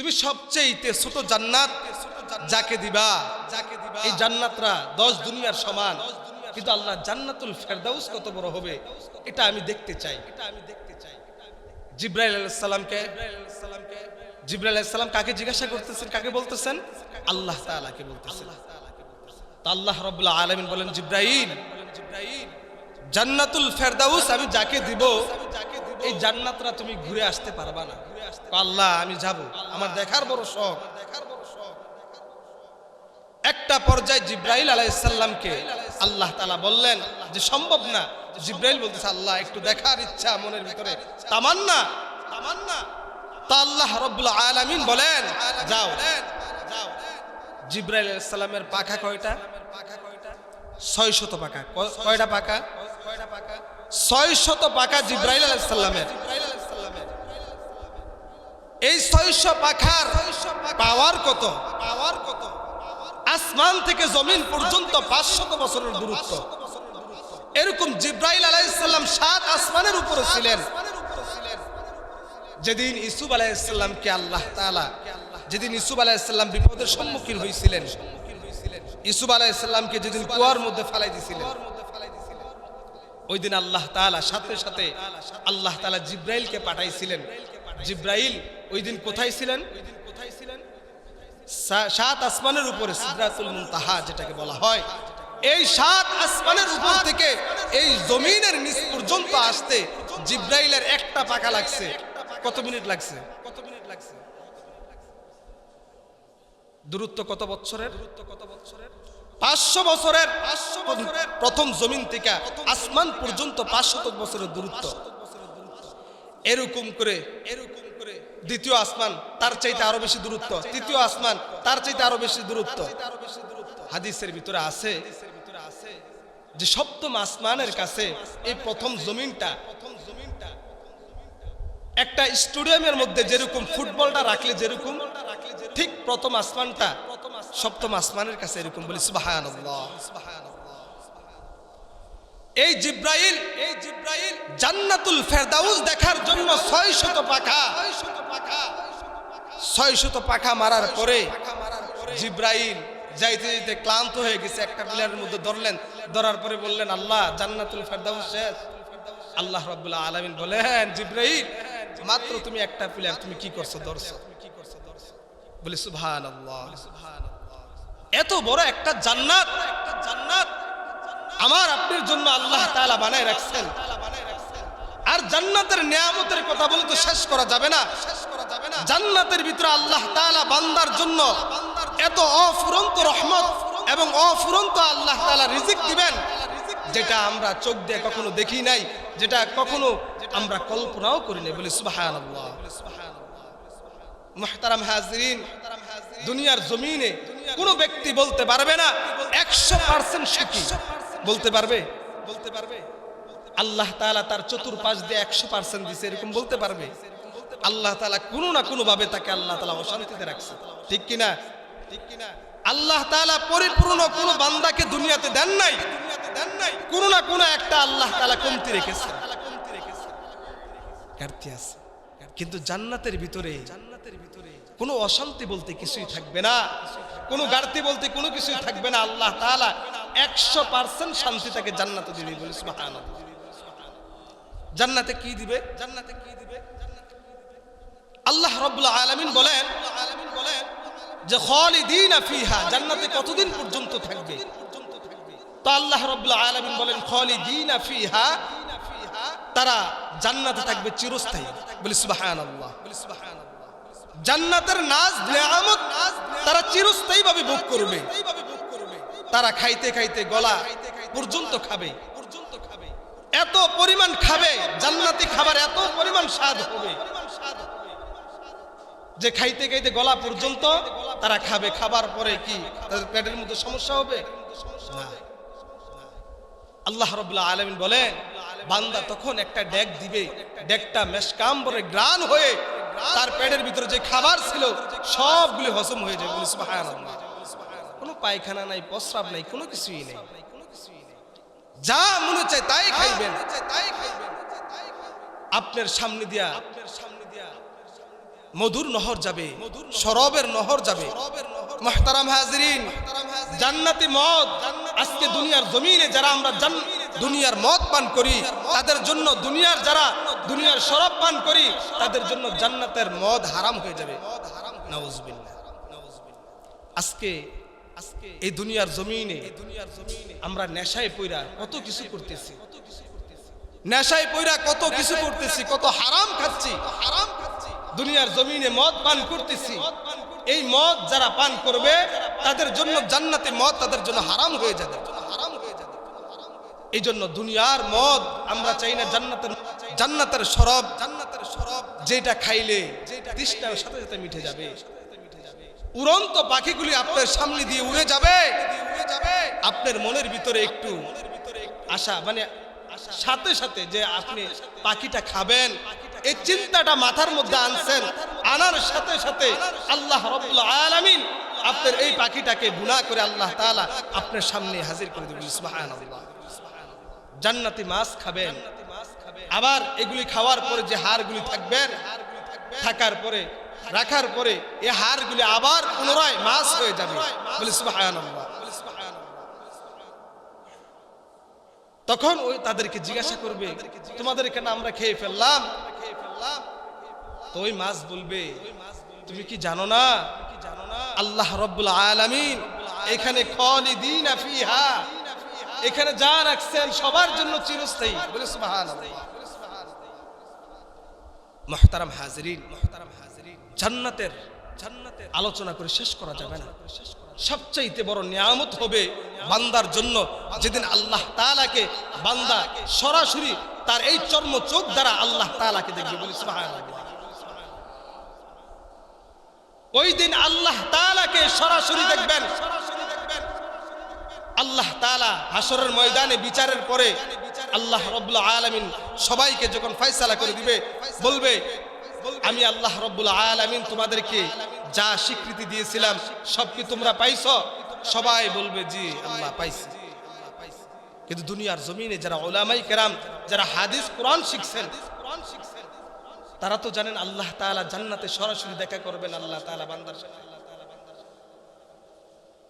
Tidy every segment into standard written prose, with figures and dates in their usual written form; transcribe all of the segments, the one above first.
তুমি সবচেয়ে ছোট জান্নাত যাকে দিবা, এই জান্নাতরা 10 দুনিয়ার সমান, কিন্তু আল্লাহ জান্নাতুল ফেরদাউস কত বড় হবে এটা আমি দেখতে চাই। জিবরাইল আলাইহিস সালাম কাকে জিজ্ঞাসা করতেছেন, কাকে বলতেছেন? আল্লাহ তাআলাকে বলতেছেন। তো আল্লাহ রাব্বুল আলামিন বলেন, জিবরাইল, জান্নাতুল ফেরদাউস আমি যাকে দিব এই জান্নাতরা তুমি ঘুরে আসতে পারবা না। আল্লাহ আমি যাব, আমার দেখার বড় শখ। একটা পর্যায়ে জিবরাইল আলাইহিস সালামকে আল্লাহ তাআলা বললেন যে সম্ভব না। জিবরাইল বলতেছে, আল্লাহ একটু দেখার ইচ্ছা মনের ভিতরে, তামান্না। তা আল্লাহ রাব্বুল আলামিন বলেন, যাও। জিবরাইল আলাইহিস সালামের পাখা কয়টা? 600 পাখা। কয়টা পাখা? 600 পাখা জিবরাইল আলাইহিস সালামের। এই 600 পাখার পাওয়ার কত? আসমান থেকে জমিন পর্যন্ত 500 বছরের দূরত্ব। এরকম জিবরাইল আলাইহিস সালাম 7 আসমানের উপরে ছিলেন। যেদিন ইউসুফ আলাইহিস সালামকে আল্লাহ তাআলা, যেদিন ইউসুফ আলাইহিস সালাম বিপদের সম্মুখীন হয়েছিলেন, ইউসুফ আলাইহিস সালামকে যেদিন কুয়ার মধ্যে ফেলাই দিয়েছিলেন, ওই দিন আল্লাহ তাআলা সাথে সাথে আল্লাহ তাআলা জিবরাইলকে পাঠাইছিলেন। জিবরাইল ওই দিন কোথায় ছিলেন? 7 আসমানের উপরে সিদরাতুল মুনতাহা যেটাকে বলা হয়। এই 7 আসমানের উপর থেকে এই জমিনের নিচ পর্যন্ত আসতে জিবরাইলের একটা পাখা লাগছে। কত মিনিট লাগছে? দূরত্ব কত বছরের? 500 বছরের। প্রথম জমিন থেকে আসমান পর্যন্ত 500 বছরের দূরত্ব। এরকম করে দ্বিতীয় আসমান তার চাইতে আরো বেশি দূরত্ব, তৃতীয় আসমান তার চাইতে আরো বেশি দূরত্ব। হাদিসের ভিতরে আছে যে সপ্তম আসমানের কাছে এই প্রথম জমিনটা একটা স্টেডিয়ামের মধ্যে যেরকম ফুটবলটা রাখলে যেরকম, ঠিক প্রথম আসমানটা সপ্তম আসমানের কাছে এরকম। বলি সুবহানাল্লাহ। এই জিবরাইল জান্নাতুল ফেরদাউস দেখার জন্য 600 পাখা মারার পরে জিবরাইল যাইতে যাইতে ক্লান্ত হয়ে গেছে। একটা পিলারের মধ্যে ধরার পরে বললেন, আল্লাহ জান্নাতুল ফেরদাউস শেষ। আল্লাহ রাব্বুল আলামিন বলেন, জিবরাইল মাত্র তুমি একটা পিলার, তুমি কি করছো? ধরছো। বলি সুবহানাল্লাহ। এত বড় একটা জান্নাত আমার আপনার জন্য আল্লাহ তাআলা বানায় রাখছেন। আর জান্নাতের নিয়ামতের কথা বলে তো শেষ করা যাবে না। জান্নাতের ভিতরে আল্লাহ তাআলা বান্দার জন্য এত অফুরন্ত রহমত এবং অফুরন্ত আল্লাহ তাআলা রিজিক দিবেন, যেটা আমরা চোখ দিয়ে কখনো দেখি নাই, যেটা কখনো আমরা কল্পনাও করি নাই। বলি সুবহানাল্লাহ। মুহতারাম হাজিরিন, দুনিয়ার জমিনে কোনো ব্যক্তি বলতে পারবে না 100% সুখী। বলতে পারবে? আল্লাহ তাআলা তার চতুর্পাশ দিয়ে 100% দিছে, এরকম বলতে পারবে? আল্লাহ তাআলা কোনো না কোনো ভাবে তাকে আল্লাহ তাআলা অশান্তিতে রাখছে, ঠিক কিনা? আল্লাহ তাআলা পরিপূর্ণ কোনো বান্দাকে দুনিয়াতে দেন নাই, কোনো না কোনো একটা আল্লাহ তাআলা কমতি রেখেছে, ঘাটতি আছে। কিন্তু জান্নাতের ভিতরে কোনো অশান্তি বলতে কিছুই থাকবে না, কোনো ঘাটতি বলতে কোনো কিছুই থাকবে না। আল্লাহ তাআলা 100% শান্তি তাকে জান্নাতে দিবে। বলি সুবহানাল্লাহ। জান্নাতে কি দিবে? আল্লাহ রাব্বুল আলামিন বলেন যে খালিদিনা ফিহা, জান্নাতে কতদিন পর্যন্ত থাকবে? তো আল্লাহ রাব্বুল আলামিন বলেন খালিদিনা ফিহা, তারা জান্নাতে থাকবে চিরস্থায়ী। বলি সুবহানাল্লাহ। জান্নাতের নাজ নিয়ামত তারা চিরস্থায়ী ভাবে ভোগ করবে। তারা খাইতে খাইতে গলা পর্যন্ত খাবে, এত পরিমাণ খাবে, জান্নাতি খাবার এত পরিমাণ স্বাদ হবে যে খাইতে খাইতে গলা পর্যন্ত তারা খাবে। খাবার পরে কি তাদের পেটের মধ্যে সমস্যা হবে? না। আল্লাহ রাব্বুল আলামিন বলেন, বান্দা তখন একটা ডেক দিবে, ডেকটা মেশকাম্বরে গ্রান হয়ে তার পেটের ভিতরে যে খাবার ছিল সবগুলো হজম হয়ে যাবে। বলি সুবহানাল্লাহ। কোনো পায়খানা নাই, প্রস্রাব নাই, কোনো কিছুই নেই, যা মনে চায় তাই খাইবেন। আপনার সামনে দিয়া মধুর নহর যাবে, শরাবের নহর যাবে। মুহতারাম হাজিরিন, জান্নাতি মদ আজকে দুনিয়ার জমিনে যারা আমরা দুনিয়ার মদ পান করি, তাদের জন্য যারা দুনিয়ার শরাব পান করি, তাদের জন্য জান্নাতের মদ হারাম হয়ে যাবে। নাউজুবিল্লাহ। আজকে এই দুনিয়ার জমিনে আমরা নেশায় পইরা কত কিছু করতেছি, নেশায় পইরা কত কিছু করতেছি, কত হারাম খাচ্ছি, দুনিয়ার জমিনে মদ পান করতেছি। এই মদ যারা পান করবে তাদের জন্য জান্নাতি মদ তাদের জন্য হারাম হয়ে যাবে। এই জন্য দুনিয়ার মদ আমরা চাই না, জান্নাতের শরাব যেটা খাইলে তৃষ্ণার সাথে সাথে মিটে যাবে। উড়ন্ত পাখিগুলি আপনার সামনে দিয়ে উড়ে যাবে, আপনার মনের ভিতরে একটু আশা, মানে সাথে সাথে যে আপনি পাখিটা খাবেন এই চিন্তাটা মাথার মধ্যে আনছেন, আনার সাথে সাথে আল্লাহ রাব্বুল আলামিন আপনার এই পাখিটাকে গুনাহ করে আল্লাহ তাআলা আপনার সামনে হাজির করে দিবেন। সুবহানাল্লাহ। জান্নাতি মাছ খাবেন, আবার এগুলি খাওয়ার পরে যে হাড়গুলি থাকবেন, থাকার পরে রাখার পরে এই হাড়গুলি আবার পুনরায় মাছ হয়ে যাবে। বলি সুবহানাল্লাহ। তখন ওই তাদেরকে জিজ্ঞাসা করবে, তোমাদের কেন আমরা খেয়ে ফেললাম? তো ওই মাছ বলবে, তুমি কি জানো না আল্লাহ রাব্বুল আলামিন এখানে খালিদিনা ফিহা, এখানে যা রাখছেন সবার জন্য চিরস্থায়ী। বলে সুবহানাল্লাহ। মুহতারাম হাজিরিন, জান্নাতের আলোচনা করে শেষ করা যাবে না। সবচাইতে বড় নিয়ামত হবে বান্দার জন্য যেদিন আল্লাহ তাআলাকে বান্দা সরাসরি তার এই চর্ম চোখ দ্বারা আল্লাহ তাআলাকে দেখবে। বলি সুবহানাল্লাহ। ওই দিন আল্লাহ তাআলাকে সরাসরি দেখবেন। আল্লাহ তাআলা হাসরের ময়দানে বিচারের পরে আল্লাহ রাব্বুল আলামিন সবাইকে যখন ফয়সালা করে দিবে, বলবে, আমি আল্লাহ রাব্বুল আলামিন তোমাদেরকে যা স্বীকৃতি দিয়েছিলাম সব কি তোমরা পাইছো? সবাই বলবে, জি আল্লাহ পাইছি। কিন্তু দুনিয়ার জমিনে যারা উলামায়ে কেরাম, যারা হাদিস কোরআন শিখছেন, তারা তো জানেন আল্লাহ তাআলা জান্নাতে সরাসরি দেখা করবেন আল্লাহ তাআলা বান্দার সাথে।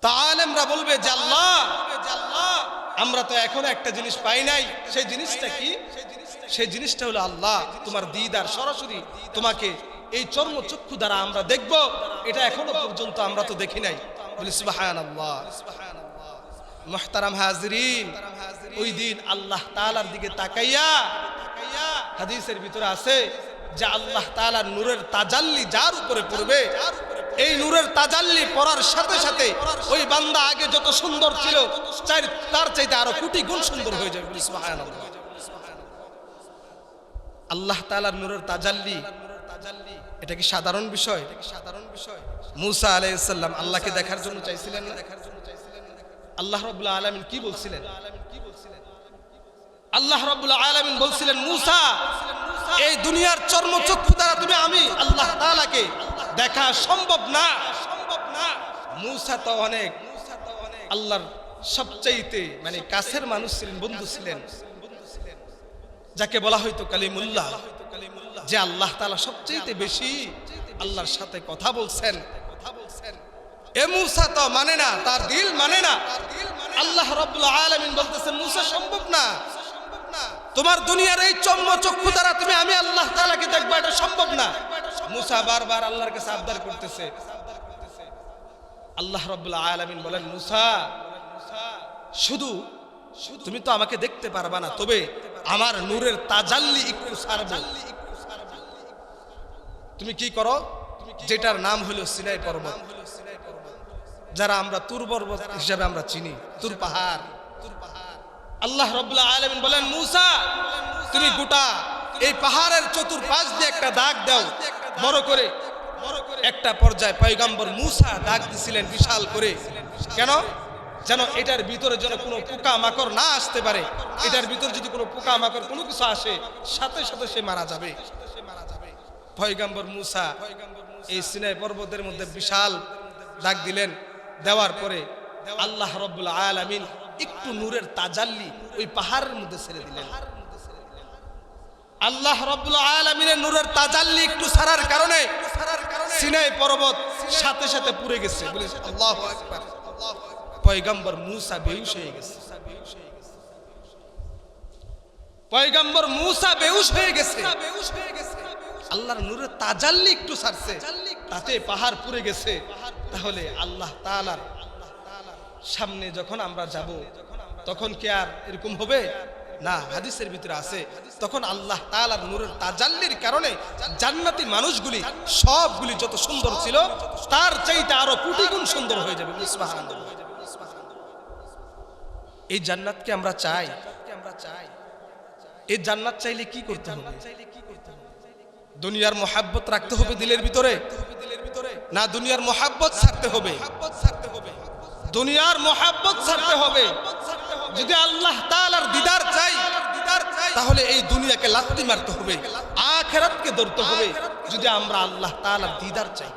তাআলামরা বলবে যে আল্লাহ, আমরা তো এখনো একটা জিনিস পাই নাই। সেই জিনিসটা কি? সেই জিনিসটা হলো আল্লাহ তোমার দিদার, সরাসরি তোমাকে এই চর্মচক্ষু দ্বারা আমরা দেখব। এটা এখনো পর্যন্ত আমরা তো দেখি নাই। বলি সুবহানাল্লাহ। মুহতারাম হাজিরিন, ওই দিন আল্লাহ তাআলার দিকে তাকাইয়া হাদিসের ভিতরে আছে যে আল্লাহ তাআলার নূরের তাজাল্লি যার উপরে পড়বে, এই নূরের তাজাল্লি পড়ার সাথে সাথে ওই বান্দা আগে যত সুন্দর ছিল তার চাইতে আরো কোটি গুণ সুন্দর হয়ে যাবে। সুবহানাল্লাহ। আল্লাহ তাআলার নূরের তাজাল্লি এটা কি সাধারণ বিষয়? মুসা আলাইহিস সালাম আল্লাহকে দেখার জন্য চাইছিলেন না? আল্লাহ রাব্বুল আলামিন কি বলছিলেন? আল্লাহ রাব্বুল আলামিন বলছিলেন, মুসা, এই দুনিয়ার চর্মচক্ষু দ্বারা তুমি আমি আল্লাহ তাআলাকে দেখা সম্ভব না। মুসা তো অনেক আল্লাহর সবচাইতে মানে কাছের মানুষ ছিলেন, বন্ধু ছিলেন, যাকে বলা হয়তো কালিমুল্লাহ, যে আল্লাহ তাআলা সবচাইতে বেশি আল্লাহর সাথে কথা বলছেন। এ মুসা তো মানে না, তার দিল মানে না। আল্লাহ রাব্বুল আলামিন বলতেছেন, মুসা সম্ভব না, তোমার দুনিয়ার এই চর্মচক্ষু দ্বারা তুমি আমি আল্লাহ তাআলাকে দেখবা, এটা সম্ভব না। মুসা বারবার আল্লাহর কাছে আবদার করতেছে। আল্লাহ রাব্বুল আলামিন বলেন, মুসা, শুধু তুমি তো আমাকে দেখতে পারবা না, তবে আমার নূরের তাজাল্লি একটু ছাড়ব। তুমি কি করো? যেটার নাম হলো সিনাই পর্বত, যারা আমরা তুর পর্বত হিসাবে আমরা চিনি, তুর পাহাড়। আল্লাহ রাব্বুল আলামিন বলেন, মুসা, তুমি গোটা এই পাহাড়ের চতুর্পাশ দিয়ে একটা দাগ দাও, বড় করে। একটা পর্যায়ে পয়গম্বর মুসা দাগ দিছিলেন বিশাল করে। কেন? যেন এটার ভিতরে যেন কোনো পোকা মাকড় না আসতে পারে। এটার ভিতরে যদি কোনো পোকা মাকড় কোনো কিছু আসে, সাথে সাথে সে মারা যাবে। পয়গম্বর মুসা এই সিনাই পর্বতের মধ্যে বিশাল দাগ দিলেন। দেওয়ার পরে আল্লাহ রাব্বুল আলামিন একটু নূরের তাজাল্লি ওই পাহাড়ের মধ্যে ছেড়ে দিলেন। আল্লাহ রাব্বুল আলামিনের নূরের তাজাল্লি একটু ছাড়ার কারণে সিনাই পর্বত সাথে সাথে পুড়ে গেছে। বলে আল্লাহু আকবার। পয়গম্বর মূসা বেহুশ হয়ে গেছে। পয়গম্বর মূসা বেহুশ হয়ে গেছে। আল্লাহর নূরের তাজাল্লি একটু ছাড়ছে, তাতে পাহাড় পুড়ে গেছে। তাহলে আল্লাহ তাআলার সামনে যখন আমরা যাব তখন কি আর এরকম হবে না? হাদিসের ভিতরে আছে তখন আল্লাহ তাআলার নূরের তাজাল্লির কারণে জান্নাতি মানুষগুলি সবগুলি যত সুন্দর ছিল তার চাইতে আরো কোটি গুণ সুন্দর হয়ে যাবে। সুবহানাল্লাহ। এই জান্নাতকে আমরা চাই। এই জান্নাত চাইলে কি করতে হবে? দুনিয়ার মোহাব্বত রাখতে হবে দিলের ভিতরে, না দুনিয়ার মোহাব্বত ছাড়তে হবে? দুনিয়ার মোহাব্বত ছাড়তে হবে। যদি আল্লাহ তাআলার দিদার চাই তাহলে এই দুনিয়াকে লাত্তি মারতে হবে, আখিরাতকে ধরতে হবে। যদি আমরা আল্লাহ তাআলার দিদার চাই,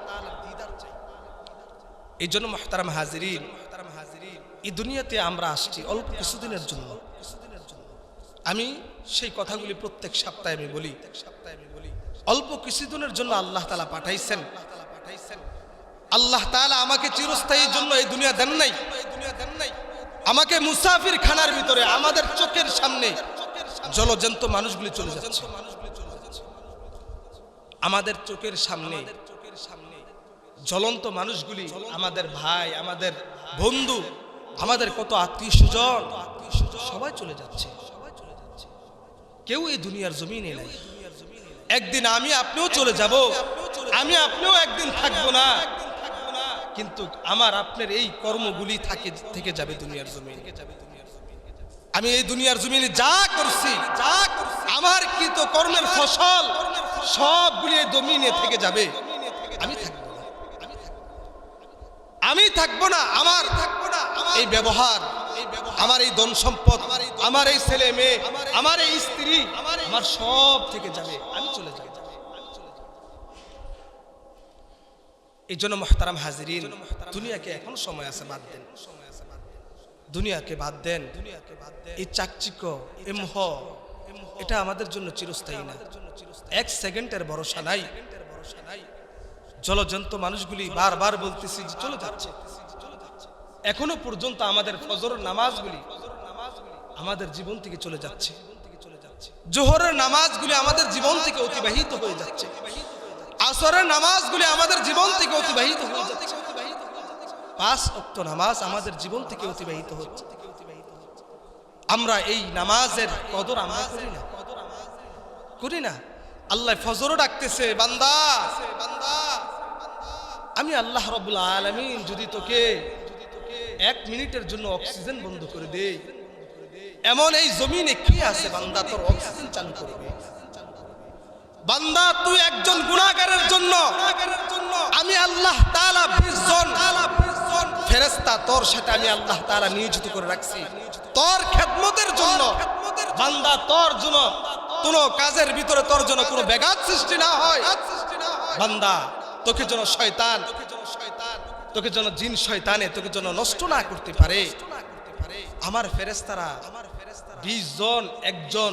এই জন্য মুহতারাম হাজিরিন, এই দুনিয়াতে আমরা আসছি অল্প কিছুদিনের জন্য। আমি সেই কথাগুলি প্রত্যেক সপ্তাহে আমি বলি, অল্প কিছুদিনের জন্য আল্লাহ তাআলা পাঠাইছেন। আল্লাহ তাআলা আমাকে চিরস্থায়ীর জন্য এই দুনিয়া দেন নাই। আমাকে মুসাফির খানার ভিতরে আমাদের চোখের সামনে জলজন্ত মানুষগুলি চলে যাচ্ছে। আমাদের চোখের সামনে জ্বলন্ত মানুষগুলি, আমাদের ভাই, আমাদের বন্ধু, আমাদের কত আত্মীয় স্বজন সবাই চলে যাচ্ছে। কেউ এই দুনিয়ার জমিনে নাই। একদিন আমি আপনিও চলে যাব, আমি আপনিও একদিন থাকবো না, কিন্তু আমার আপনার এই কর্মগুলি থেকে যাবে দুনিয়ার জমিনে। আমি এই দুনিয়ার জমিনে যা করছি, আমার কৃত কর্মের ফসল সবগুলি এই জমিনে থেকে যাবে। আমি থাকবো না। আমার এই ব্যবহার, আমার এই ধন সম্পদ, আমার এই ছেলে মেয়ে, আমার এই স্ত্রী, আমার সব থেকে যাবে, আমি চলে যাব। এই জন্য মুহতারাম হাজিরিন, দুনিয়াকে এখন সময় আছে, বাদ দেন। দুনিয়াকে বাদ দেন। এই চাকচিক্য, এই মোহ, এটা আমাদের জন্য চিরস্থায়ী না। এক সেকেন্ডের ভরসা নাই। জলজন্ত মানুষগুলি বারবার বলতেছি যে চলে যাচ্ছে। এখনো পর্যন্ত আমাদের ফজরের নামাজগুলি আমাদের জীবন থেকে চলে যাচ্ছে। জোহরের নামাজগুলি আমাদের জীবন থেকে অতিবাহিত হয়ে যাচ্ছে। আসরের নামাজগুলি আমাদের জীবন থেকে অতিবাহিত হয়ে যাচ্ছে। 5 ওয়াক্ত নামাজ আমাদের জীবন থেকে অতিবাহিত হচ্ছে। আমরা এই নামাজের কদর আমরা করি না। আল্লাহ ফজরও ডাকতেছে, বান্দা আমি আল্লাহ রাব্বুল আলামিন যদি তোকে 1 মিনিটের জন্য অক্সিজেন বন্ধ করে দেই, এমন এই জমিনে কি আছে বান্দা তোর অক্সিজেন চালু করবে? বান্দা তুই একজন গুনাহগারের জন্য আমি আল্লাহ তাআলা 20 জন ফেরেশতা তোর সাথে আমি আল্লাহ তাআলা নিয়োজিত করে রাখছি তোর খেদমতের জন্য। বান্দা তোর জন্য কোনো কাজের ভিতরে তোর জন্য কোনো ব্যাঘাত সৃষ্টি না হয়। বান্দা তোকে যেন শয়তান, তোকে যেন জিন শয়তানে তোকে যেন নষ্ট না করতে পারে। আমার ফেরেশতারা 20 জন একজন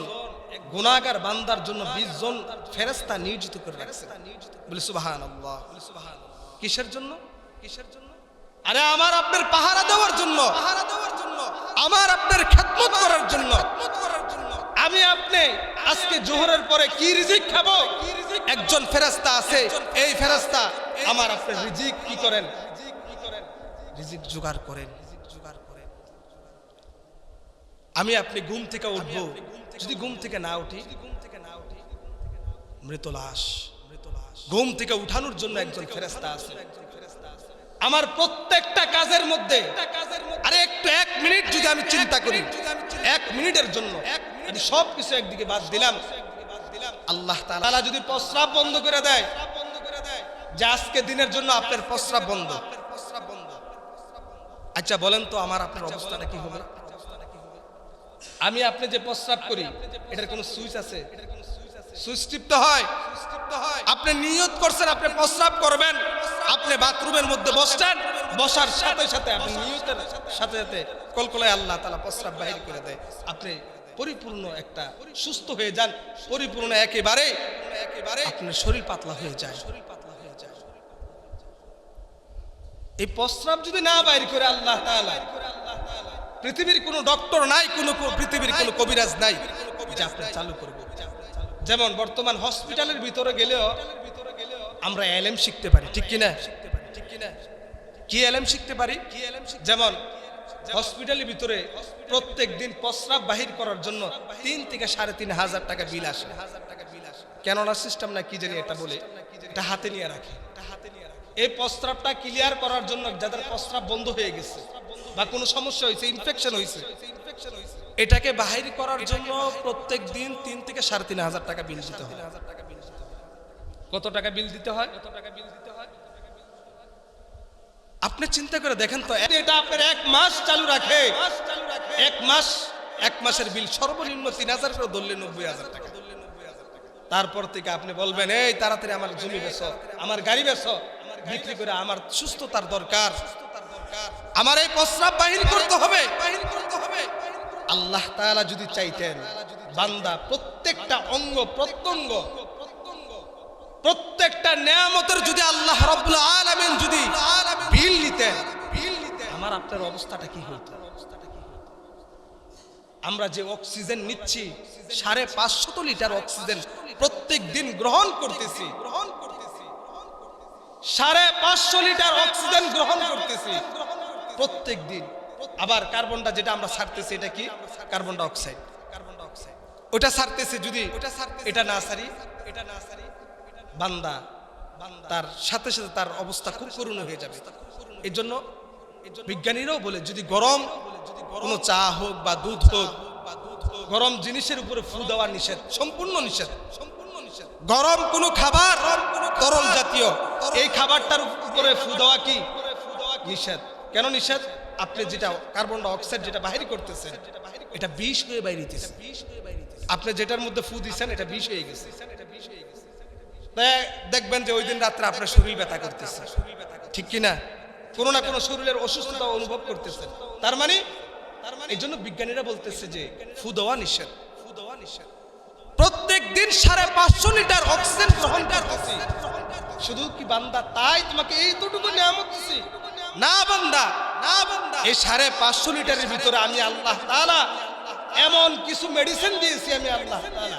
গুনাহগার বান্দার জন্য 20 জন ফেরেশতা নিয়োজিত করে রাখছে। বলি সুবহানাল্লাহ। কিসের জন্য? আরে আমার আপনার পাহারা দেওয়ার জন্য, আমার আপনার খেদমত করার জন্য। আমি আপনি আজকে জোহরের পরে কি রিজিক খাবো, একজন ফেরেশতা আছে, এই ফেরেশতা আমার আপনার রিজিক কি করেন? রিজিক জোগাড় করেন। আমি আপনি ঘুম থেকে উঠবো, যদি ঘুম থেকে না উঠি মৃত লাশ। ঘুম থেকে উঠানোর জন্য একজন ফেরেশতা আছে। আমার প্রত্যেকটা কাজের মধ্যে আরে একটু 1 মিনিট যদি আমি চিন্তা করি, 1 মিনিটের জন্য আমি সবকিছু একদিকে বাদ দিলাম, আল্লাহ তাআলা যদি প্রস্রাব বন্ধ করে দেয় যে আজকে দিনের জন্য আপনার প্রস্রাব বন্ধ, আচ্ছা বলেন তো আমার আপনার অবস্থাটা কি হবে? আমি আপনি যে প্রস্রাব করি এটার কোনো সুইচ আছে? সুইচ টিপতে হয়। আপনি নিয়ত করছেন আপনি প্রস্রাব করবেন, আপনি বাথরুমের মধ্যে বসছেন, বসার সাথে সাথে আপনি নিয়তের সাথে সাথে কলকলায় আল্লাহ তাআলা প্রস্রাব বাহির করে দেয়। আপনি পরিপূর্ণ একটা সুস্থ হয়ে যান, পরিপূর্ণ একেবারে আপনার শরীর পাতলা হয়ে যায়। এই প্রস্রাব যদি না বাইর করে আল্লাহ তাআলা, পৃথিবীর কোনো ডক্টর নাই, কোনো পৃথিবীর কোনো কবিরাজ নাই যে আপনি চালু করবে। যেমন বর্তমান হসপিটালের ভিতরে গেলেও আমরা এলএম শিখতে পারি, ঠিক কিনা? কি এলএম শিখতে পারি? যেমন হসপিটালের ভিতরে প্রত্যেক দিন প্রস্রাব বাহির করার জন্য 3 থেকে 3,500 টাকা বিল আসে। কেননা সিস্টেম না কি জানি এটা বলে, এটা হাতে নিয়ে রাখে। এই প্রস্রাবটা ক্লিয়ার করার জন্য, যাদের প্রস্রাব বন্ধ হয়ে গেছে বা কোনো সমস্যা হয়েছে, ইনফেকশন হয়েছে, এটাকে বাহির করার জন্য প্রত্যেক দিন 3 থেকে 3,500 টাকা বিল দিতে হয়। কত টাকা বিল দিতে হয়? আপনি চিন্তা করে দেখেন তো, এটা আপনার 1 মাস চালু রাখে, 1 মাসের বিল সর্বনিম্ন 3,000 করে ধরলে 90,000 টাকা। তারপর থেকে আপনি বলবেন, এই তাড়াতাড়ি আমার জমি বেচো, আমার গাড়ি বেচো, বিক্রি করে আমার সুস্থতার দরকার, আমার এই প্রস্রাব বাহির করতে হবে। আল্লাহ তাআলা যদি চাইতেন, বান্দা প্রত্যেকটা অঙ্গ প্রত্যঙ্গ, প্রত্যেকটা নেয়ামতের যদি আল্লাহ রাব্বুল আলামিন যদি বিল নিতেন, আমার আপনার অবস্থাটা কি হতো? আমরা যে অক্সিজেন নিচ্ছি, 550 লিটার অক্সিজেন প্রত্যেক দিন গ্রহণ করতেছি, 550 লিটার অক্সিজেন গ্রহণ করতেছি প্রত্যেক দিন। আবার কার্বনটা যেটা আমরা ছাড়তেছি, এটা কি? Carbon die oxide. ওটা ছাড়তেছি, যদি এটা না ছাড়ি, বান্দা তার সাথে সাথে তার অবস্থা খুব করুণ হয়ে যাবে। এই জন্য বিজ্ঞানীরাও বলে, যদি গরম কোনো চা হোক বা দুধ হোক, গরম জিনিসের উপরে ফু দেওয়া নিষেধ, সম্পূর্ণ নিষেধ। গরম কোনো খাবার, তরল জাতীয়, এই খাবারটার উপরে ফু দেওয়া কি নিষেধ। কেন নিষেধ? আপনি যেটা কার্বন ডাই অক্সাইড যেটা বাহির করতেছেন, এটা বিষ হয়ে বাইরে দিতেছে। আপনি যেটার মধ্যে ফু দিচ্ছেন, এটা বিষ হয়ে গেছে। দেখবেন যে ওই দিন রাত্রে আপনার শরীর ব্যথা করতেছে, ঠিক কিনা? কোনো না কোনো শরীরের অসুস্থতা অনুভব করতেছেন। তার মানে এই জন্য বিজ্ঞানীরা বলতেছে যে ফু দেওয়া নিষেধ। প্রত্যেক দিন 550 লিটার অক্সিজেন গ্রহণ করতেছি। শুধু কি বান্দা তাই তোমাকে এইটুকু নিয়ামত দিছি? না বান্দা, এই 550 লিটারের ভিতরে আমি আল্লাহ তাআলা এমন কিছু মেডিসিন দিয়েছি। আমি আল্লাহ তাআলা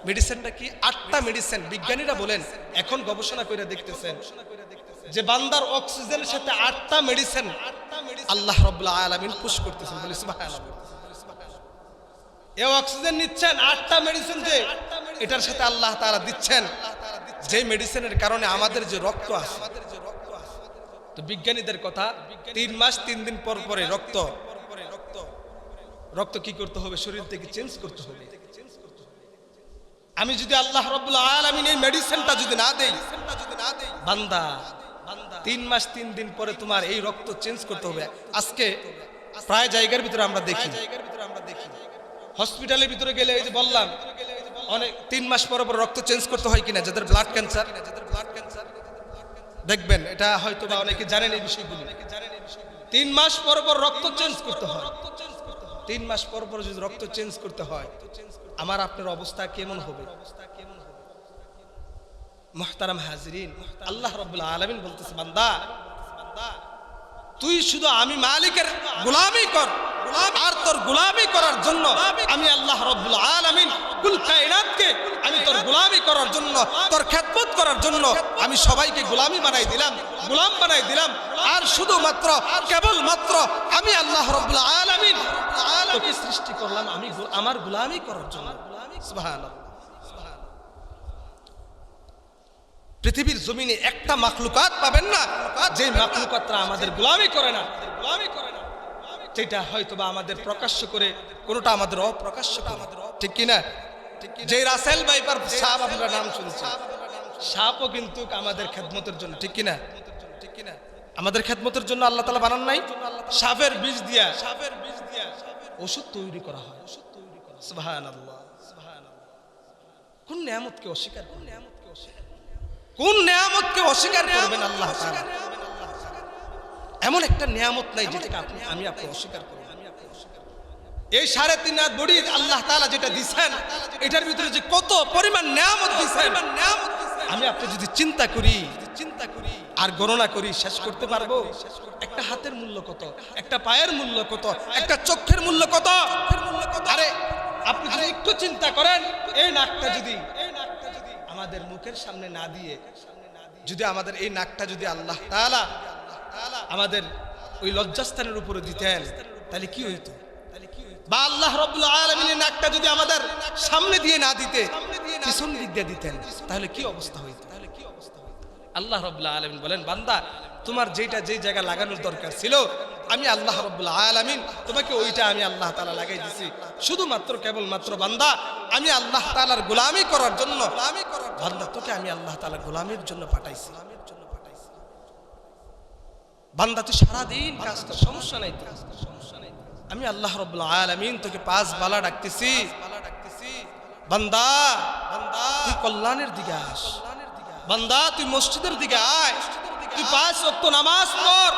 মেডিসিনটা কি? 8টা মেডিসিন। বিজ্ঞানীরা বলেন, এখন গবেষণা করে দেখতেছেন যে বান্দার অক্সিজেনের সাথে 8টা মেডিসিন আল্লাহ রাব্বুল আলামিন পুশ করতেছেন। বলি সুবহানাল্লাহ। এই অক্সিজেন নিচ্ছেন, 8টা মেডিসিন যে এটার সাথে আল্লাহ তাআলা দিচ্ছেন, যে মেডিসিনের কারণে আমাদের যে রক্ত আছে, তো বিজ্ঞানীদের কথা 3 মাস 3 দিন পর পরে রক্ত কি করতে হবে? শরীর থেকে চেঞ্জ করতে হবে। আমি যদি আল্লাহ রাব্বুল আলামিন এই মেডিসিনটা যদি না দেই, বান্দা 3 মাস 3 দিন পরে তোমার এই রক্ত চেঞ্জ করতে হবে। আজকে প্রায় জায়গার ভিতরে আমরা দেখি, হসপিটালের ভিতরে গেলে, এই যে বললাম, অনেক 3 মাস পর পর রক্ত চেঞ্জ করতে হয় কিনা, যাদের ব্লাড ক্যান্সার, দেখবেন এটা হয়তো বা অনেকে জানেন এই বিষয়গুলো। 3 মাস পর পর রক্ত চেঞ্জ করতে হয়। 3 মাস পর পর যদি রক্ত চেঞ্জ করতে হয়, আমার আপনার অবস্থা কেমন হবে? মুহতারাম হাজিরিন, আল্লাহ রাব্বুল আলামিন বলতেছে, বান্দা তুই শুধু আমি মালিকের গোলামি কর, আর তোর গোলামি করার জন্য আমি আল্লাহ রাব্বুল আলামিন কুল কায়নাতকে আমি তোর গোলামি করার জন্য, তোর খেদমত করার জন্য আমি সবাইকে গোলামি বানাই দিলাম, গোলাম বানাই দিলাম। আর শুধুমাত্র কেবলমাত্র আমি আল্লাহ রাব্বুল আলামিন তোকে সৃষ্টি করলাম আমি আমার গোলামি করার জন্য। সুবহানাল্লাহ। পৃথিবীর জমিনে একটা মাখলুকাত পাবেন না যে মাখলুকাতরা আমাদের গোলামি করে না, যেটা হয়তো বা আমাদের প্রকাশ্য করে, কোনোটা আমাদের অপ্রকাশ্য করে, ঠিক কিনা? যে রাসেল ভাইপার সাপ আমরা নাম শুনছি, সাপও কিন্তু আমাদের খেদমতের জন্য, ঠিক কিনা? আমাদের খেদমতের জন্য আল্লাহ তাআলা বানান নাই? সাপের বীজ দিয়া ওষুধ তৈরি করা হয়। সুবহানাল্লাহ। কোন নিয়ামতকে অস্বীকার করবেন? কোন নিয়ামতকে অস্বীকার করবেন আল্লাহ তাআলা? এমন একটা নিয়ামত নাই যেটাকে আমি আপনি অস্বীকার করব। এই 3.5 হাত বডি আল্লাহ তাআলা যেটা দিবেন, এটার ভিতরে যে কত পরিমাণ নিয়ামত দিবেন, আমি আপনি যদি চিন্তা করি আর গণনা করি শেষ করতে পারবো? একটা হাতের মূল্য কত, একটা পায়ের মূল্য কত, একটা চোখের মূল্য কত? আরে আপনি যদি একটু চিন্তা করেন, এই নাকটা যদি আমাদের মুখের সামনে না দিয়ে, যদি আমাদের এই নাকটা যদি আল্লাহ তাআলা আমাদের ওই লজ্জাস্থানের উপরে দিতেন, তাহলে কি হইতো? বা আল্লাহ রাব্বুল আলামিনের নাকটা যদি আমাদের সামনে দিয়ে না দিতে, পিছন দিক দিয়ে দিতেন, তাহলে কি অবস্থা হইতো? আল্লাহ রাব্বুল আলামিন বলেন, বান্দা তোমার যেটা যেই জায়গা লাগানোর দরকার ছিল, আমি আল্লাহ রাব্বুল আলামিন তোমাকে ওইটা আমি আল্লাহ তাআলা লাগাই দিছি, শুধুমাত্র কেবলমাত্র বান্দা আমি আল্লাহ তাআলার গোলামি করার জন্য। বান্দা তোকে আমি আল্লাহ তাআলার গোলামির জন্য পাঠাইছি। বান্দা তুই সারাদিন কাজ কর, সমস্যা নাই তো, আমি আল্লাহ রাব্বুল আলামিন তোকে পাঁচ বালা ডাকতেছি। বান্দা তুই কল্যাণের দিকে আস, বান্দা তুই মসজিদের দিকে আয়, তুই 5 ওয়াক্ত নামাজ পড়,